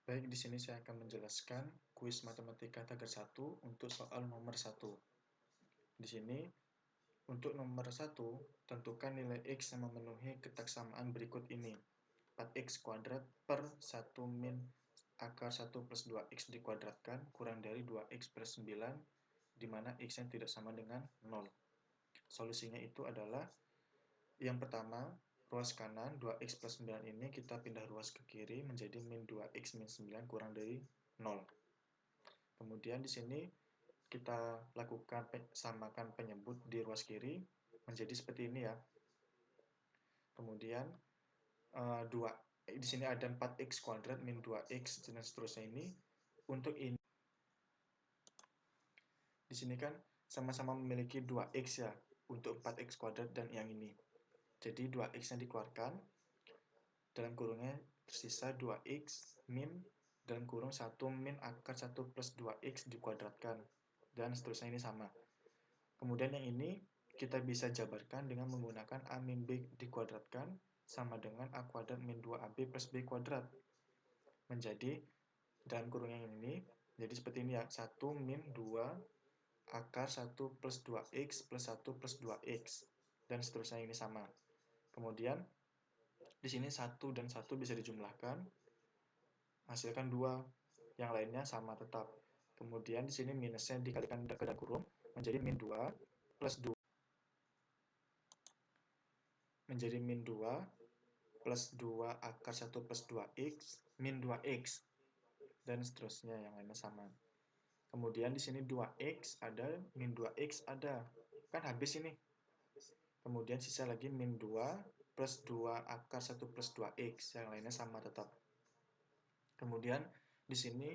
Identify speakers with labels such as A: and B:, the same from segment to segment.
A: Baik, di sini saya akan menjelaskan kuis matematika tagar 1 untuk soal nomor 1. Di sini, untuk nomor 1, tentukan nilai X yang memenuhi ketaksamaan berikut ini. 4X kuadrat per 1 min akar 1 plus 2X dikuadratkan kurang dari 2X plus 9, di mana X-nya tidak sama dengan 0. Solusinya itu adalah, yang pertama, ruas kanan 2X plus 9 ini kita pindah ruas ke kiri menjadi min 2X min 9 kurang dari 0. Kemudian di sini kita lakukan samakan penyebut di ruas kiri menjadi seperti ini ya. Kemudian 2 di sini ada 4x kuadrat min 2x dan seterusnya ini. Untuk ini di sini kan sama-sama memiliki 2x ya untuk 4x kuadrat dan yang ini. Jadi 2x-nya dikeluarkan, dalam kurungnya tersisa 2x min dalam kurung 1 min akar 1 plus 2x dikuadratkan, dan seterusnya ini sama. Kemudian yang ini kita bisa jabarkan dengan menggunakan A min B dikuadratkan sama dengan A kuadrat min 2AB plus B kuadrat. Menjadi dalam kurung yang ini, jadi seperti ini ya, 1 min 2 akar 1 plus 2x plus 1 plus 2x, dan seterusnya ini sama. Kemudian di sini 1 dan 1 bisa dijumlahkan, hasilkan 2, yang lainnya sama tetap. Kemudian di sini minusnya dikalikan ke dalam kurung menjadi min 2 plus 2 menjadi min 2 plus 2 akar 1 plus 2x min 2x, dan seterusnya yang lainnya sama. Kemudian di sini 2x ada, min 2x ada, kan habis ini. Kemudian sisa lagi min 2 plus 2 akar 1 plus 2x, yang lainnya sama tetap. Kemudian di sini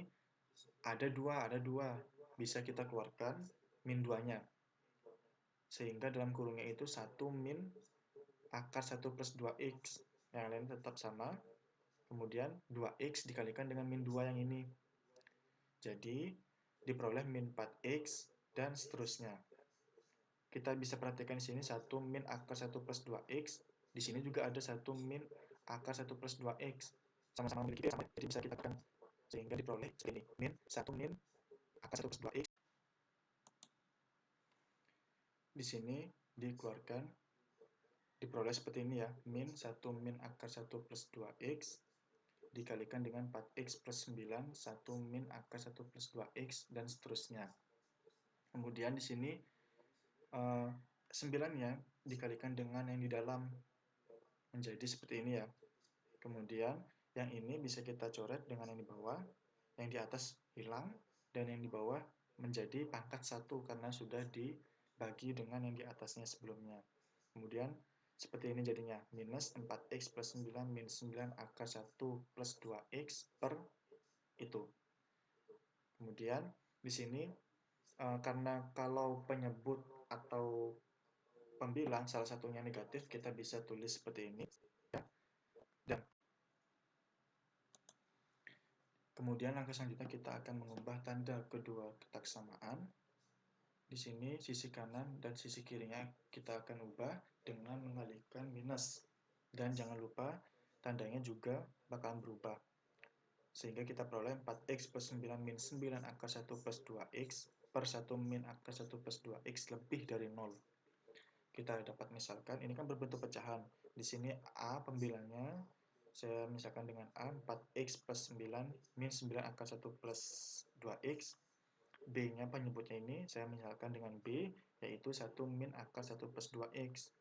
A: ada 2, bisa kita keluarkan min 2-nya. Sehingga dalam kurungnya itu 1 min akar 1 plus 2x, yang lain tetap sama. Kemudian 2x dikalikan dengan min 2 yang ini. Jadi diperoleh min 4x dan seterusnya. Kita bisa perhatikan di sini 1 min akar 1 plus 2x. Di sini juga ada 1 min akar 1 plus 2x. Sama-sama memiliki sama, jadi bisa kita tekan. Sehingga diperoleh seperti ini. Min 1 min akar 1 plus 2x. Di sini dikeluarkan, diperoleh seperti ini ya. Min 1 min akar 1 plus 2x dikalikan dengan 4x plus 9, 1 min akar 1 plus 2x, dan seterusnya. Kemudian di sini 9-nya dikalikan dengan yang di dalam menjadi seperti ini ya. Kemudian yang ini bisa kita coret dengan yang di bawah, yang di atas hilang, dan yang di bawah menjadi pangkat 1 karena sudah dibagi dengan yang di atasnya sebelumnya. Kemudian seperti ini jadinya, minus 4x plus 9 min 9 akar 1 plus 2x per itu. Kemudian di sini karena kalau penyebut atau pembilang salah satunya negatif, kita bisa tulis seperti ini ya. Dan kemudian langkah selanjutnya kita akan mengubah tanda kedua ketaksamaan. Di sini sisi kanan dan sisi kirinya kita akan ubah dengan mengalihkan minus, dan jangan lupa tandanya juga bakalan berubah. Sehingga kita peroleh 4x plus 9 min 9 akar 1 plus 2x per 1 min akar 1 plus 2x lebih dari 0. Kita dapat misalkan, ini kan berbentuk pecahan. Di sini A pembilangnya, saya misalkan dengan A 4x plus 9 min 9 akar 1 plus 2x. B-nya penyebutnya ini, saya misalkan dengan B, yaitu 1 min akar 1 plus 2x.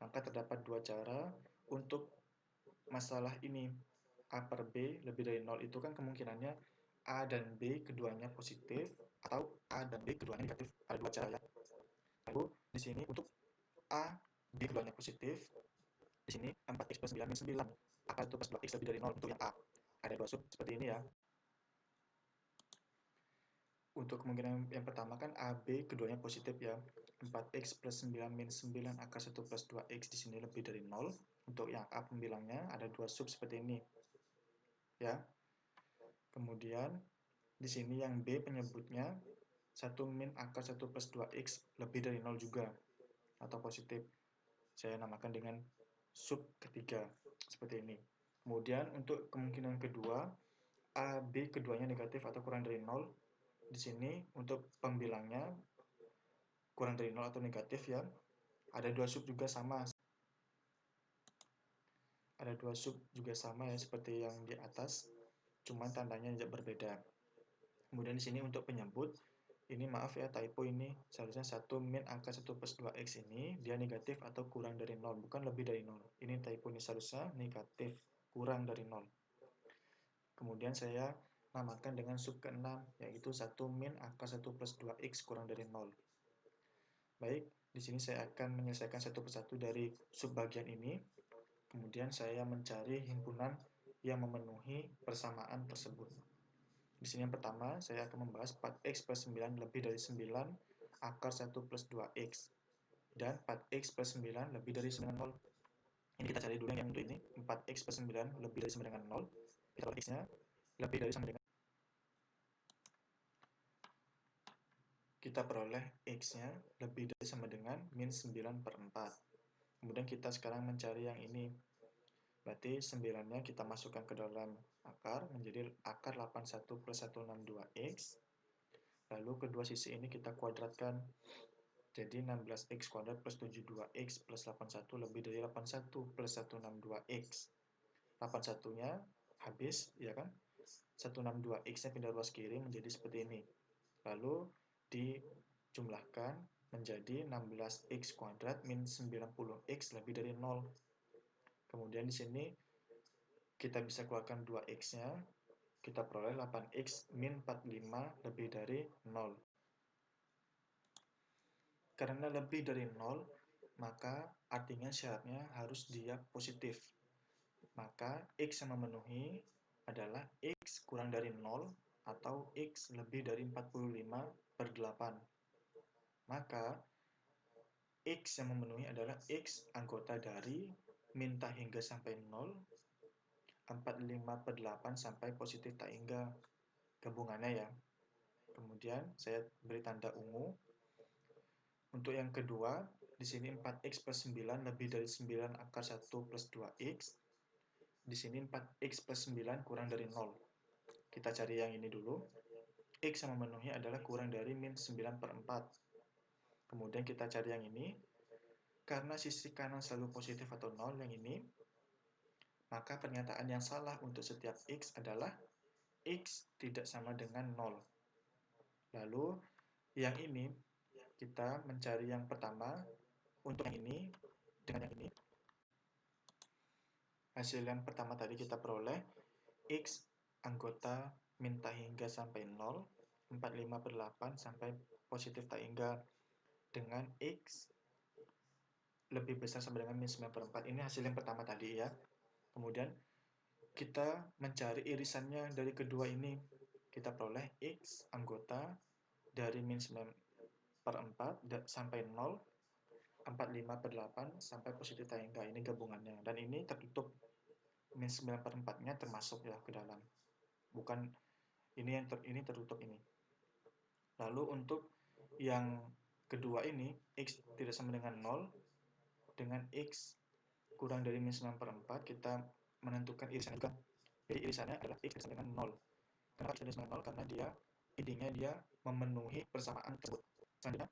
A: Maka terdapat dua cara untuk masalah ini. A per B lebih dari 0 itu kan kemungkinannya A dan B keduanya positif, atau A dan B keduanya negatif. Ada dua cara ya. Lalu di sini untuk A, B keduanya positif, di sini 4x plus 9 min 9 akar 1 plus 2x lebih dari 0 untuk yang A. Ada dua sub seperti ini ya. Untuk kemungkinan yang pertama kan A, B keduanya positif ya. 4x plus 9 min 9 akar 1 plus 2x di sini lebih dari 0. Untuk yang A pembilangnya ada dua sub seperti ini. Ya. Kemudian di sini yang B penyebutnya 1 min akar 1 plus 2x lebih dari 0 juga atau positif. Saya namakan dengan sub ketiga seperti ini. Kemudian untuk kemungkinan kedua, A, B keduanya negatif atau kurang dari 0. Di sini untuk pembilangnya kurang dari 0 atau negatif ya. Ada dua sub juga sama. Ada dua sub juga sama ya seperti yang di atas, cuman tandanya berbeda. Kemudian di sini untuk penyebut, ini maaf ya typo ini, seharusnya 1 min angka 1 plus 2x ini dia negatif atau kurang dari 0, bukan lebih dari 0. Ini typo ini seharusnya negatif, kurang dari 0. Kemudian saya namakan dengan sub ke-6, yaitu 1 min angka 1 plus 2x kurang dari 0. Baik, di sini saya akan menyelesaikan satu persatu dari sub bagian ini. Kemudian saya mencari himpunan yang memenuhi persamaan tersebut. Di sini yang pertama, saya akan membahas 4x plus 9 lebih dari 9 akar 1 plus 2x. Dan 4x plus 9 lebih dari 9 dengan 0. Ini kita cari dulu yang untuk ini. 4x plus 9 lebih dari 9 dengan 0. Kita buat x-nya lebih dari sama dengan. Kita peroleh x-nya lebih dari sama dengan min 9 per 4. Kemudian kita sekarang mencari yang ini. Berarti 9-nya kita masukkan ke dalam akar, menjadi akar 81 plus 162x. Lalu kedua sisi ini kita kuadratkan. Jadi 16x kuadrat plus 72x plus 81 lebih dari 81 plus 162x. 81-nya habis, ya kan? 162x-nya pindah ruas kiri menjadi seperti ini. Lalu dijumlahkan menjadi 16x kuadrat min 90x lebih dari 0. Kemudian di sini kita bisa keluarkan 2x-nya, kita peroleh 8x min 45 lebih dari 0. Karena lebih dari 0, maka artinya syaratnya harus dia positif. Maka x yang memenuhi adalah x kurang dari 0 atau x lebih dari 45 per 8. Maka x yang memenuhi adalah x anggota dari min tak hingga sampai 0, 45 per 8 sampai positif tak hingga, gabungannya ya. Kemudian saya beri tanda ungu. Untuk yang kedua, di sini 4x plus 9 lebih dari 9 akar 1 plus 2x. Di sini 4x plus 9 kurang dari 0. Kita cari yang ini dulu. X yang memenuhi adalah kurang dari min 9 per 4. Kemudian kita cari yang ini. Karena sisi kanan selalu positif atau 0 yang ini, maka pernyataan yang salah untuk setiap x adalah x tidak sama dengan 0. Lalu yang ini kita mencari yang pertama. Untuk yang ini dengan yang ini, hasil yang pertama tadi kita peroleh x anggota min tak hingga sampai 0, 45 per 8 sampai positif tak hingga dengan x lebih besar sama dengan min 9 per 4. Ini hasil yang pertama tadi ya. Kemudian kita mencari irisannya dari kedua ini. Kita peroleh x anggota dari min 9 per 4 sampai 0, 45 per 8 sampai positif tak hingga. Ini gabungannya. Dan ini tertutup. Min 9 per 4-nya termasuk ya ke dalam. Bukan ini yang ini tertutup ini. Lalu untuk yang kedua ini, x tidak sama dengan 0, dengan x kurang dari min 9 per 4, kita menentukan irisan juga. Jadi irisannya adalah x sama dengan 0. Kenapa x sama dengan 0? Karena dia intinya dia memenuhi persamaan tersebut. Selanjutnya,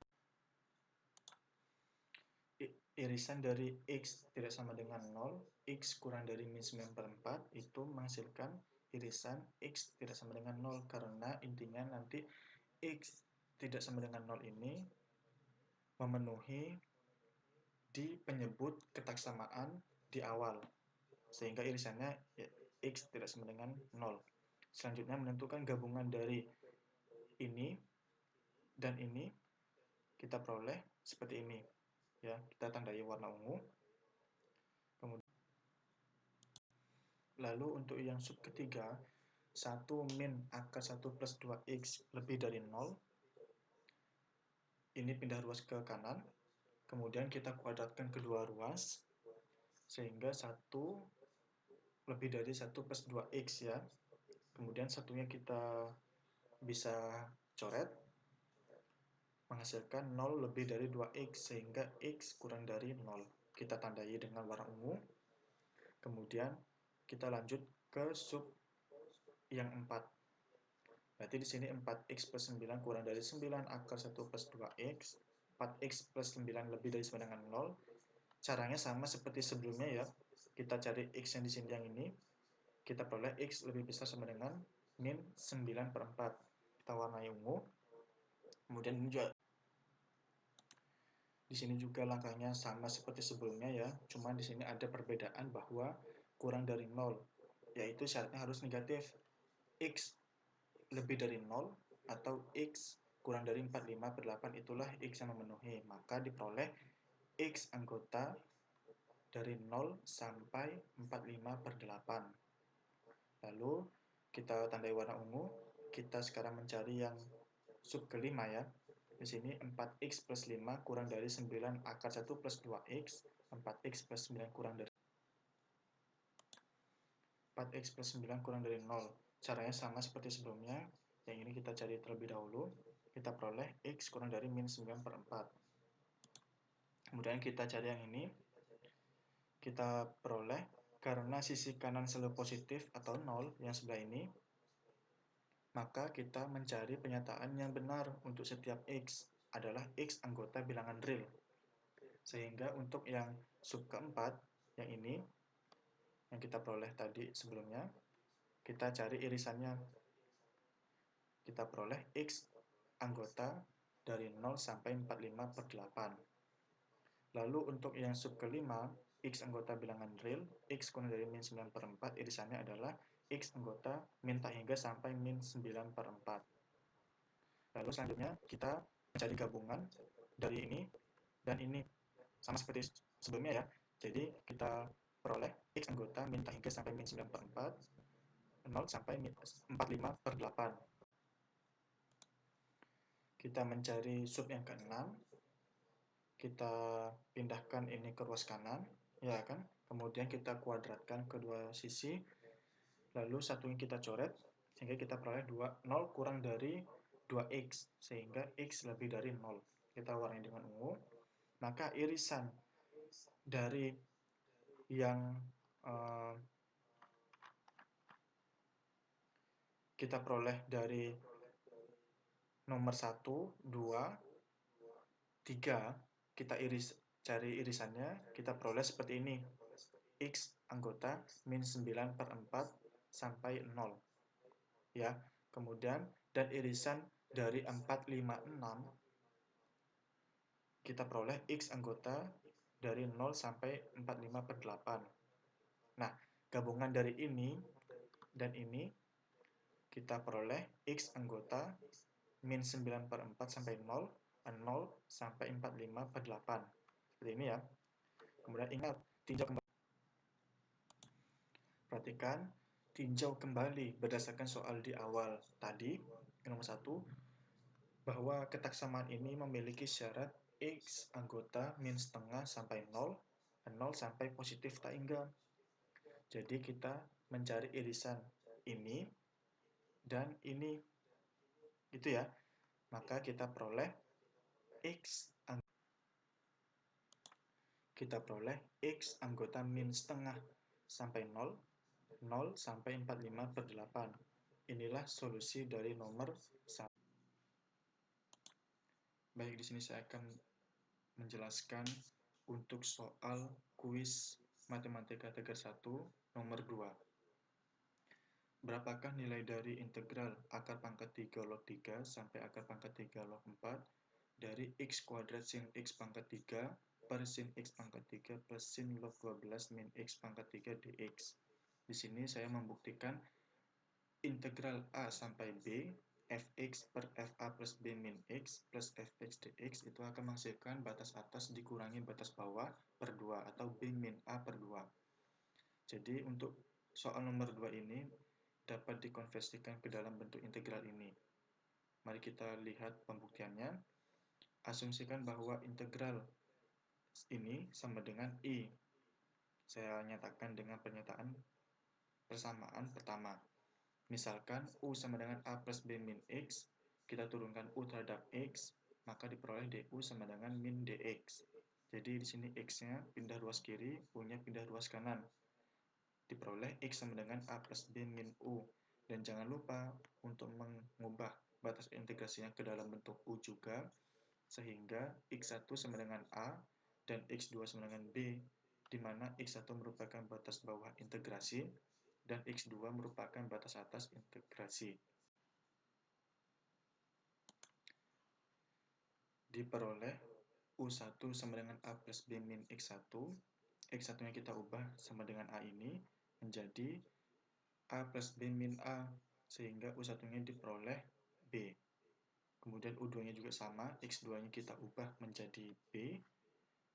A: irisan dari x tidak sama dengan 0, x kurang dari min 9 per 4, itu menghasilkan irisan x tidak sama dengan 0, karena intinya nanti x tidak sama dengan 0 ini memenuhi di penyebut ketaksamaan di awal, sehingga irisannya ya, x tidak sama dengan 0. Selanjutnya menentukan gabungan dari ini dan ini, kita peroleh seperti ini ya, kita tandai warna ungu. Kemudian lalu untuk yang sub ketiga, 1 min akar 1 plus 2x lebih dari 0, ini pindah ruas ke kanan. Kemudian kita kuadratkan kedua ruas sehingga 1 lebih dari 1 plus 2x ya. Kemudian satunya kita bisa coret menghasilkan 0 lebih dari 2x sehingga x kurang dari 0. Kita tandai dengan warna ungu. Kemudian kita lanjut ke sub yang 4. Berarti di sini 4x plus 9 kurang dari 9 akar 1 plus 2x. 4x plus 9 lebih dari sama dengan 0. Caranya sama seperti sebelumnya ya. Kita cari x yang di sini yang ini. Kita peroleh x lebih besar sama dengan min 9 per 4. Kita warnai ungu. Kemudian ini juga di sini juga langkahnya sama seperti sebelumnya ya. Cuma di sini ada perbedaan bahwa kurang dari 0, yaitu syaratnya harus negatif. X lebih dari 0 atau X kurang dari 45 per 8 itulah X yang memenuhi. Maka diperoleh X anggota dari 0 sampai 45 per 8. Lalu kita tandai warna ungu. Kita sekarang mencari yang sub kelima ya. Di sini 4x plus 5 kurang dari 9 akar 1 plus 2x. 4x plus 9 kurang dari 4x plus 9 kurang dari 0. Caranya sama seperti sebelumnya. Yang ini kita cari terlebih dahulu. Kita peroleh x kurang dari min 9 per 4. Kemudian kita cari yang ini. Kita peroleh karena sisi kanan selalu positif atau 0 yang sebelah ini, maka kita mencari pernyataan yang benar untuk setiap x adalah x anggota bilangan real. Sehingga untuk yang sub keempat, yang ini, yang kita peroleh tadi sebelumnya, kita cari irisannya. Kita peroleh x anggota dari 0 sampai 45 per 8. Lalu untuk yang sub kelima, x anggota bilangan real, x kurang dari min 9 per 4, irisannya adalah x anggota min tak hingga sampai min 9 per 4. Lalu selanjutnya kita mencari gabungan dari ini dan ini. Sama seperti sebelumnya ya. Jadi kita peroleh x anggota min tak hingga sampai min 9 per 4, 0 sampai 45 per 8. Kita mencari sub yang ke-6. Kita pindahkan ini ke ruas kanan, ya kan? Kemudian kita kuadratkan kedua sisi. Lalu satunya kita coret, sehingga kita peroleh 0 kurang dari 2x, sehingga x lebih dari 0. Kita warnai dengan ungu. Maka irisan dari yang kita peroleh dari nomor 1, 2, 3, kita cari irisannya, kita peroleh seperti ini. X anggota min 9 per 4 sampai 0. Ya, kemudian dan irisan dari 4, 5, 6, kita peroleh X anggota dari 0 sampai 45 per 8. Nah, gabungan dari ini dan ini, kita peroleh X anggota min 9 per 4 sampai 0, 0 sampai 45 per 8. Seperti ini ya. Kemudian ingat, tinjau kembali. Perhatikan, tinjau kembali berdasarkan soal di awal tadi, nomor 1, bahwa ketaksamaan ini memiliki syarat X anggota min setengah sampai 0, 0 sampai positif tak hingga. Jadi kita mencari irisan ini dan ini. Gitu ya. Maka kita peroleh X anggota min setengah sampai 0, 0 sampai 45 per 8. Inilah solusi dari nomor 1. Baik, di sini saya akan menjelaskan untuk soal kuis matematika tegar 1 nomor 2. Berapakah nilai dari integral akar pangkat 3 log 3 sampai akar pangkat 3 log 4 dari x kuadrat sin x pangkat 3 per sin x pangkat 3 plus sin log 12 min x pangkat 3 dx. Di sini saya membuktikan integral a sampai b fx per fa plus b min x plus fx dx itu akan menghasilkan batas atas dikurangi batas bawah per 2 atau b min a per 2. Jadi untuk soal nomor 2 ini dapat dikonversikan ke dalam bentuk integral ini. Mari kita lihat pembuktiannya. Asumsikan bahwa integral ini sama dengan I. Saya nyatakan dengan pernyataan persamaan pertama. Misalkan U sama dengan A plus B min X, kita turunkan U terhadap X, maka diperoleh DU sama dengan min DX. Jadi di sini X-nya pindah ruas kiri, U-nya pindah ruas kanan. Diperoleh X sama dengan A plus B min U. Dan jangan lupa untuk mengubah batas integrasinya ke dalam bentuk U juga, sehingga X1 sama dengan A dan X2 sama dengan B, di mana X1 merupakan batas bawah integrasi dan X2 merupakan batas atas integrasi. Diperoleh U1 sama dengan A plus B min X1, X1-nya kita ubah sama dengan A ini menjadi A plus B min A, sehingga U1-nya diperoleh B. Kemudian U2-nya juga sama, X2-nya kita ubah menjadi B,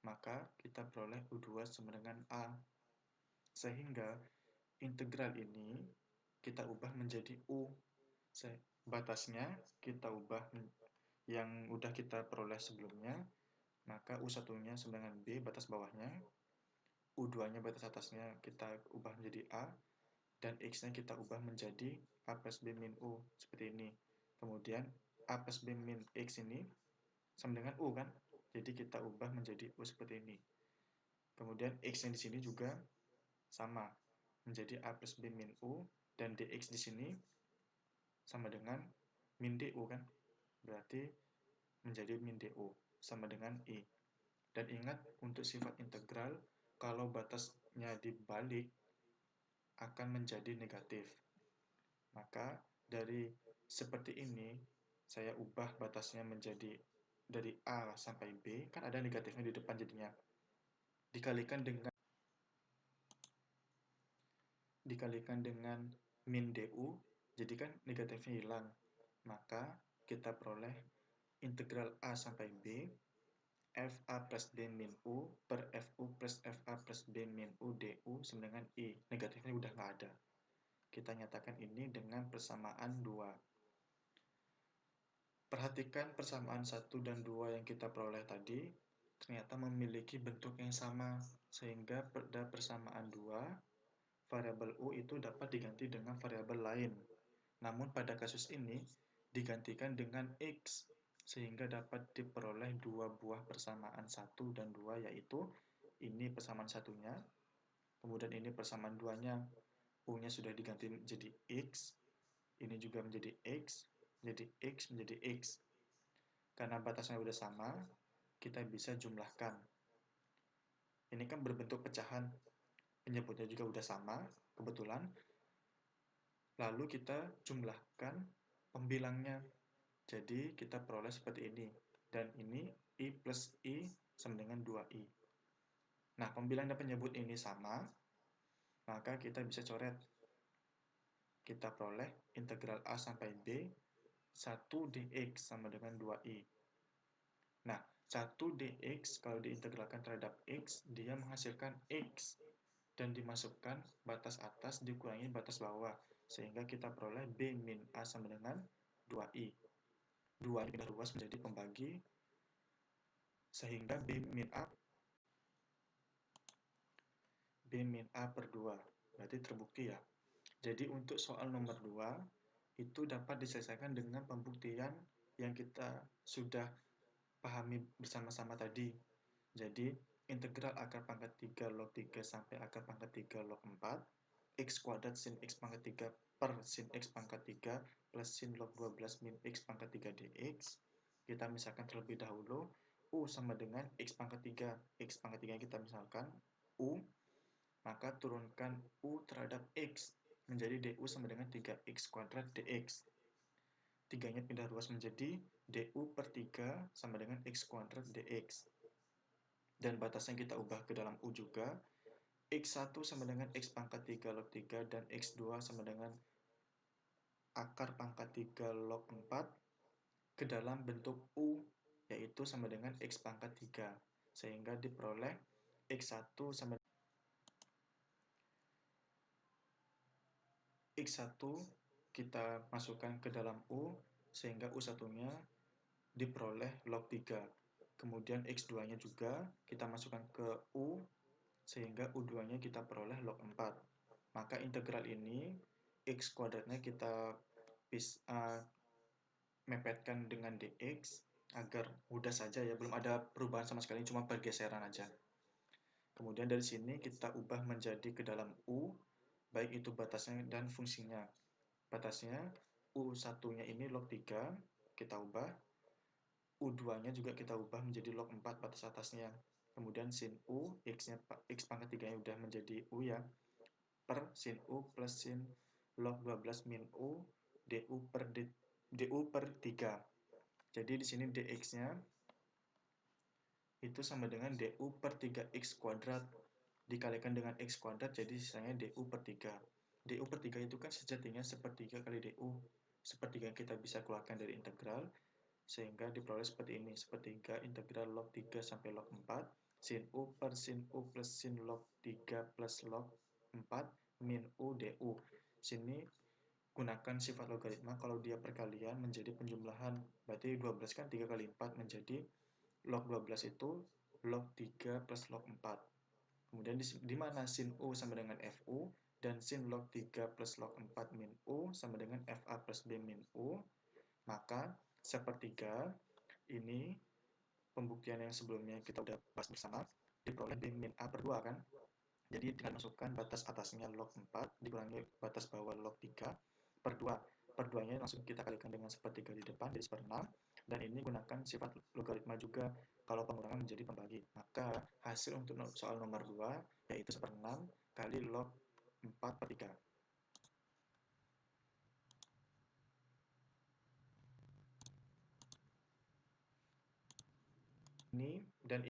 A: maka kita peroleh U2 sama dengan A. Sehingga integral ini kita ubah menjadi U. Batasnya kita ubah yang udah kita peroleh sebelumnya, maka U1-nya sama dengan B, batas bawahnya, U2-nya batas atasnya kita ubah menjadi A, dan X-nya kita ubah menjadi A plus B min U, seperti ini. Kemudian A plus B min X ini sama dengan U kan, jadi kita ubah menjadi U seperti ini. Kemudian X-nya di sini juga sama, menjadi A plus B min U, dan DX di sini sama dengan min DU kan, berarti menjadi min DU, sama dengan I. Dan ingat, untuk sifat integral, kalau batasnya dibalik, akan menjadi negatif. Maka dari seperti ini, saya ubah batasnya menjadi dari A sampai B, kan ada negatifnya di depan jadinya. Dikalikan dengan min DU, jadi kan negatifnya hilang. Maka kita peroleh integral A sampai B, FA plus B min U per FU plus FA plus B min U DU sama dengan I. Negatifnya udah nggak ada. Kita nyatakan ini dengan persamaan 2. Perhatikan persamaan 1 dan 2 yang kita peroleh tadi, ternyata memiliki bentuk yang sama, sehingga pada persamaan 2, variabel U itu dapat diganti dengan variabel lain. Namun pada kasus ini, digantikan dengan X, sehingga dapat diperoleh dua buah persamaan 1 dan 2, yaitu ini persamaan satunya, kemudian ini persamaan 2-nya, U-nya sudah diganti menjadi X, ini juga menjadi X, menjadi X, menjadi X. Karena batasnya udah sama, kita bisa jumlahkan. Ini kan berbentuk pecahan, penyebutnya juga udah sama, kebetulan. Lalu kita jumlahkan pembilangnya. Jadi kita peroleh seperti ini. Dan ini I plus I sama dengan 2I. Nah, pembilang dan penyebut ini sama, maka kita bisa coret. Kita peroleh integral A sampai B, 1 dx sama dengan 2I. Nah, 1 dx kalau diintegralkan terhadap x, dia menghasilkan x. Dan dimasukkan batas atas dikurangi batas bawah. Sehingga kita peroleh B min A sama dengan 2I. 2 ini pindah ruas menjadi pembagi, sehingga B min A per 2. Berarti terbukti ya. Jadi untuk soal nomor 2, itu dapat diselesaikan dengan pembuktian yang kita sudah pahami bersama-sama tadi. Jadi, integral akar pangkat 3 log 3 sampai akar pangkat 3 log 4, x kuadrat sin x pangkat 3 per sin x pangkat 3 plus sin log 12 min x pangkat 3 dx. Kita misalkan terlebih dahulu, U sama dengan x pangkat 3. X pangkat 3 kita misalkan U, maka turunkan U terhadap X menjadi DU sama dengan 3X kuadrat DX. 3-nya pindah ruas menjadi DU per 3 sama dengan X kuadrat DX. Dan batasnya kita ubah ke dalam U juga. X1 sama dengan X pangkat 3 log 3 dan X2 sama dengan akar pangkat 3 log 4 ke dalam bentuk U, yaitu sama dengan X pangkat 3. Sehingga diperoleh X1 sama X1 kita masukkan ke dalam U, sehingga U1-nya diperoleh log 3. Kemudian X2-nya juga kita masukkan ke U, sehingga U2-nya kita peroleh log 4. Maka integral ini, X kuadratnya kita mepetkan dengan dx, agar mudah saja ya, belum ada perubahan sama sekali, cuma pergeseran aja. Kemudian dari sini kita ubah menjadi ke dalam U, baik itu batasnya dan fungsinya. batasnya U1-nya ini log 3, kita ubah. U2-nya juga kita ubah menjadi log 4 batas atasnya. Kemudian sin U, X-nya, X pangkat 3-nya udah menjadi U ya, per sin U plus sin log 12 min U DU per 3. Jadi di sini dx-nya itu sama dengan DU per 3x kuadrat dikalikan dengan x kuadrat, jadi sisanya DU per 3. DU per 3 itu kan sejatinya sepertiga kali DU. Sepertiga kita bisa keluarkan dari integral, sehingga diperoleh seperti ini. Sepertiga integral log 3 sampai log 4, sin U per sin U plus sin log 3 plus log 4 min U DU. Sini gunakan sifat logaritma, kalau dia perkalian menjadi penjumlahan. Berarti 12 kan 3 kali 4 menjadi log 12 itu log 3 plus log 4. Kemudian di mana sin U sama dengan FU dan sin log 3 plus log 4 min U sama dengan FA plus B min U, maka sepertiga ini pembuktian yang sebelumnya kita udah bahas bersama, diperoleh B min A per 2 kan. Jadi dengan masukkan batas atasnya log 4 dikurangi batas bawah log 3 per 2. Per 2-nya langsung kita kalikan dengan sepertiga di depan, jadi seper 6. Dan ini gunakan sifat logaritma juga kalau pengurangan menjadi pembagi. Maka hasil untuk soal nomor 2 yaitu seper 6 kali log 4 per 3. Ini dan